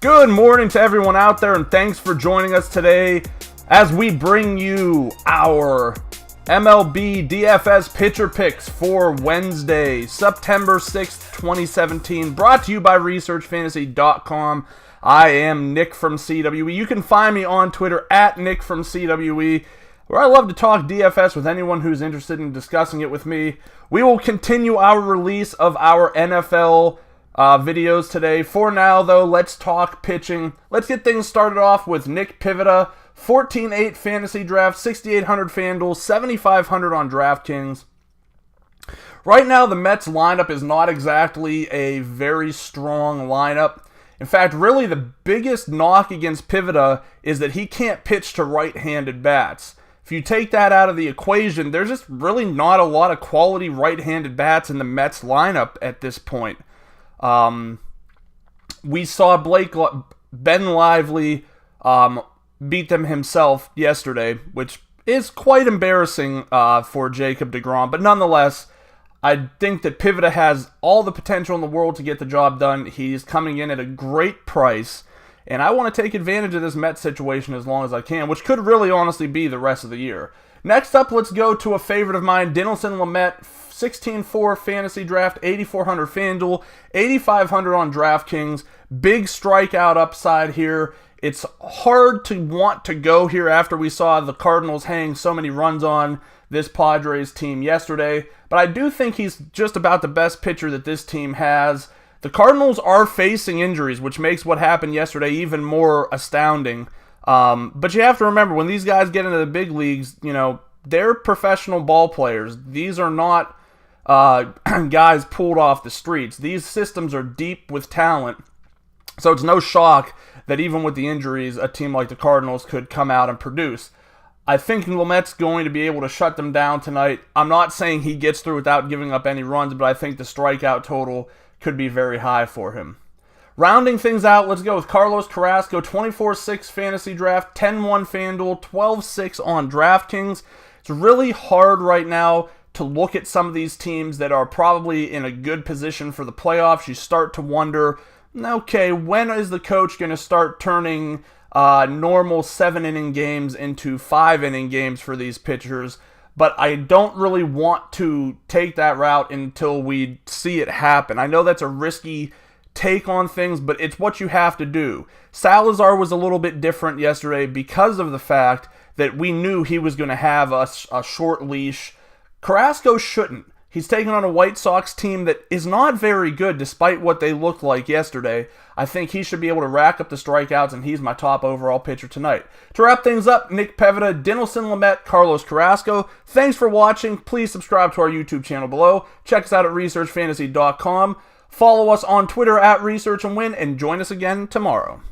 Good morning to everyone out there, and thanks for joining us today as we bring you our MLB DFS pitcher picks for Wednesday, September 6th, 2017, brought to you by ResearchFantasy.com. I am Nick from CWE. You can find me on Twitter at Nick from CWE, where I love to talk DFS with anyone who's interested in discussing it with me. We will continue our release of our NFL videos today. For now, though, let's talk pitching. Let's get things started off with Nick Pivetta, 14.8 fantasy draft, 6,800 FanDuel, 7,500 on DraftKings. Right now, the Mets lineup is not exactly a very strong lineup. In fact, really the biggest knock against Pivetta is that he can't pitch to right-handed bats. If you take that out of the equation, there's just really not a lot of quality right-handed bats in the Mets lineup at this point. We saw Ben Lively beat them himself yesterday, which is quite embarrassing for Jacob deGrom. But nonetheless, I think that Pivetta has all the potential in the world to get the job done. He's coming in at a great price, and I want to take advantage of this Mets situation as long as I can, which could really honestly be the rest of the year. Next up, let's go to a favorite of mine, Dinelson Lamet, 16.4 fantasy draft, 8,400 FanDuel, 8,500 on DraftKings. Big strikeout upside here. It's hard to want to go here after we saw the Cardinals hang so many runs on this Padres team yesterday, but I do think he's just about the best pitcher that this team has. The Cardinals are facing injuries, which makes what happened yesterday even more astounding. But you have to remember, when these guys get into the big leagues, they're professional ball players. These are not guys pulled off the streets. These systems are deep with talent, so it's no shock that even with the injuries, a team like the Cardinals could come out and produce. I think Lamet's going to be able to shut them down tonight. I'm not saying he gets through without giving up any runs, but I think the strikeout total could be very high for him. Rounding things out, let's go with Carlos Carrasco, 24.6 fantasy draft, 10.1 FanDuel, 12.6 on DraftKings. It's really hard right now to look at some of these teams that are probably in a good position for the playoffs. You start to wonder, okay, when is the coach going to start turning normal 7-inning games into 5-inning games for these pitchers? But I don't really want to take that route until we see it happen. I know that's a risky take on things, but it's what you have to do. Salazar was a little bit different yesterday because of the fact that we knew he was going to have a short leash. Carrasco shouldn't. He's taking on a White Sox team that is not very good despite what they looked like yesterday. I think he should be able to rack up the strikeouts, and he's my top overall pitcher tonight. To wrap things up, Nick Pivetta, Dinelson Lamet, Carlos Carrasco. Thanks for watching. Please subscribe to our YouTube channel below. Check us out at ResearchFantasy.com. Follow us on Twitter at ResearchAndWin, and join us again tomorrow.